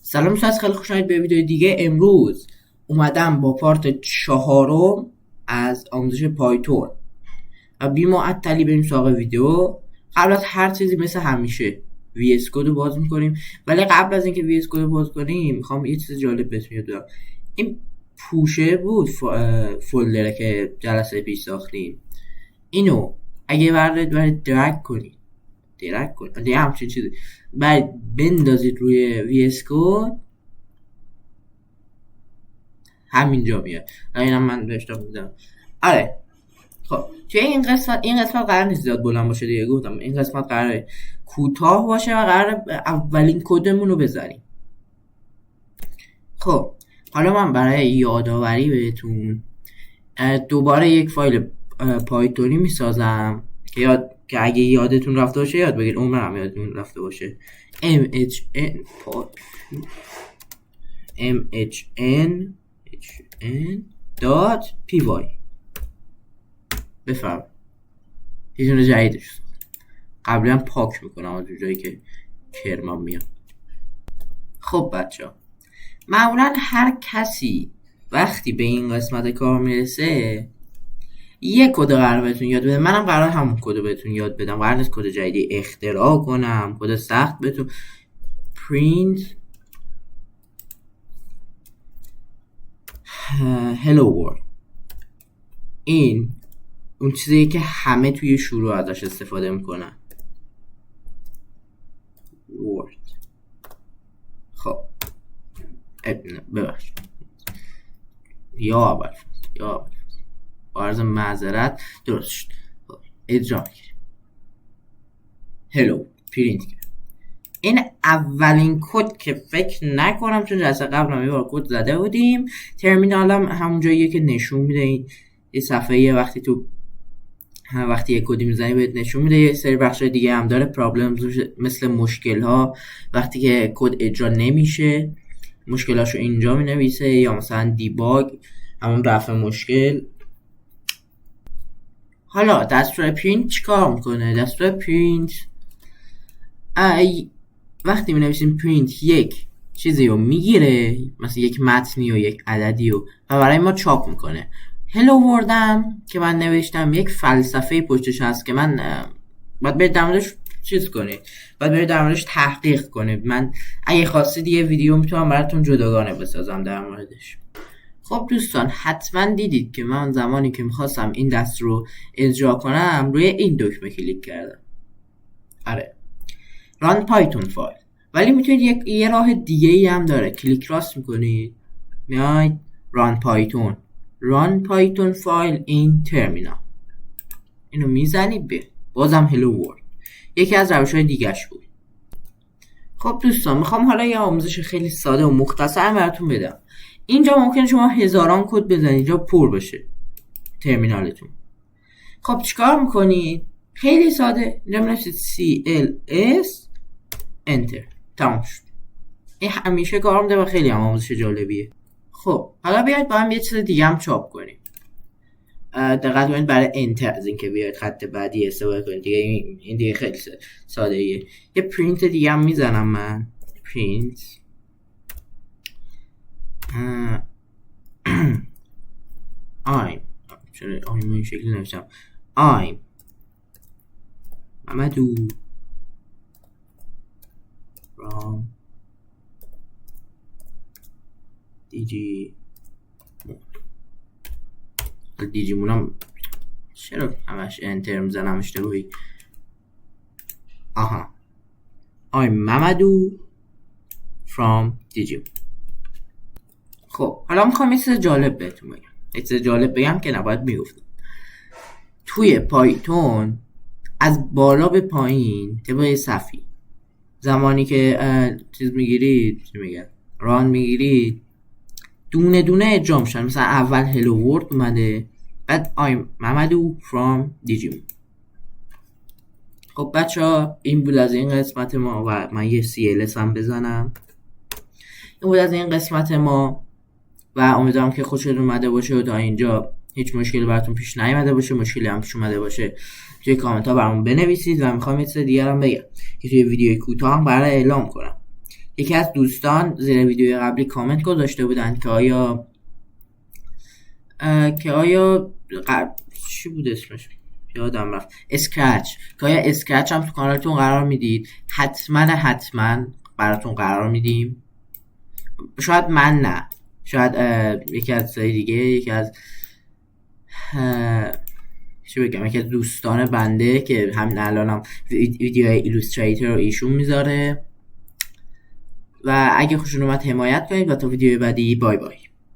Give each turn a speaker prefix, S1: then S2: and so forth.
S1: سلام دوستان، خیلی خوش آمدید به ویدیو دیگه. امروز اومدم با پارت 4 از آموزش پایتون و بی معطلی بریم سراغ ویدیو. قبل از هر چیزی مثل همیشه وی اس کد رو باز میکنیم، ولی قبل از اینکه وی اس کد رو باز کنیم میخوام یه چیز جالب بهتون یاد بدم. این پوشه بود فولدره که جلسه پیش ساختیم، اینو اگه برید درگ کنید دیگه همچین چیزی بعد بندازید روی وی اس کد، همینجا میاد. اینم من بهش میدم. آره خب توی این قسمت قرار نیست زیاد بلند باشه دیگه، گفتم این قسمت قراره کوتاه باشه و قراره اولین کدمون رو بزنیم. خب حالا من برای یادآوری بهتون دوباره یک فایل پایتونی میسازم که اگه یادتون رفته باشه یاد بگیرید، عمرم یادتون رفته باشه. mhn.py بفهم یه دونه جدیدش قبلا هم پاک میکنم از جایی که کرمم میاد. خب بچه ها، معمولا هر کسی وقتی به این قسمت کار میرسه یه کد قرار بهتون یاد بده. منم قرار همون کد بهتون یاد بدم، قرار نیست کد جدیدی اختراع کنم، کد سخت بهتون. print hello world، این اون چیزیه که همه توی شروع ازش استفاده میکنن. word خب ببخشید یا اول عرض معذرت، درست شد. اجرا میگیریم هلو پرینت کرد. این اولین کد که فکر نکنم، چون جلسه قبل یه بار کد زده بودیم. ترمینالم همون جاییه که نشون میده این صفحه وقتی یه کدی میزنی بهت نشون میده. یه سری بخشای دیگه هم داره، پرابلمز مثل مشکل ها وقتی که کد اجرا نمیشه مشکلاشو اینجا مینویسه، یا مثلا دیباگ همون رفع مشکل. حالا دستور پرینت چیکار میکنه؟ دستور پرینت وقتی مینویسیم پرینت یک چیزی رو میگیره، مثلا یک متنی و یک عددی و برای ما چاپ میکنه. هلو وردم که من نوشتم یک فلسفه پشتش هست که من باید برید در موردش چیز کنید، باید برید در موردش تحقیق کنید. من اگه خواستید یه ویدیو میتونم براتون جداگانه بسازم در موردش. خب دوستان، حتما دیدید که من زمانی که میخواستم این دست رو اجرا کنم روی این دکمه کلیک کردم. آره run python فایل، ولی میتونید یه راه دیگه ای هم داره. کلیک راست میکنید میاید run python فایل in terminal، اینو میزنید به بازم hello world، یکی از روش های دیگهش بود. خب دوستان، میخوام حالا یه آموزش خیلی ساده و مختصر براتون بدم. اینجا ممکنه شما هزاران کد بزنید، اینجا پر بشه ترمینالتون. خب چیکار میکنید؟ خیلی ساده، اینجا می‌نویسید cls enter، تمام شد. این همیشه کار میده و خیلی هم آموزش جالبیه. خب حالا بیاید با هم یه چیز دیگه هم چاپ کنیم. دقت کنید برای انتر از اینکه بیاید خط بعدی استفاده کنید دیگه. این دیگه خیلی ساده ایه. یه پرینت دیگه هم میزنم من، پرینت I'm چون I'm این شکلی نوشتم I'm محمدو from دیجیمونم چرا همش انتر میزنم اشتباهی. I'm محمدو from دیجیمون. خب حالا میخوام یه چیز جالب بهتون بگم، یه چیز جالب بگم که نباید میگفتم. توی پایتون از بالا به پایین طبق صفی زمانی که چیز میگیرید، چی میگن، ران میگیرید، دونه دونه اجرا میشن. مثلا اول هلو ورد اومده، بعد I'm محمدو from دیجیمون. خب بچه ها، این بود از این قسمت ما و من یه CLS هم بزنم. این بود از این قسمت ما و امیدوارم که خوشتون اومده باشه و تا اینجا هیچ مشکلی براتون پیش نیامده باشه. مشکلی هم پیش اومده باشه توی کامنت ها برامون بنویسید. و میخوام یه چیز دیگه هم بگم که توی ویدیو کوتاه هم برای اعلام کنم یکی از دوستان زیر ویدیو قبلی کامنت گذاشته بودن که آیا چی بود اسمش یادم رفت، اسکرچ، که آیا اسکرچ هم تو کانالتون قرار میدید؟ حتما براتون قرار میدیم. شاید من نه، شاید یکی از دیگه، یکی از یکی از دوستان بنده که همین الانم ویدیوهای ایلوستریتور رو ایشون میذاره. و اگه خوشتون اومد حمایت کنید و تا ویدیو بعدی، بای بای.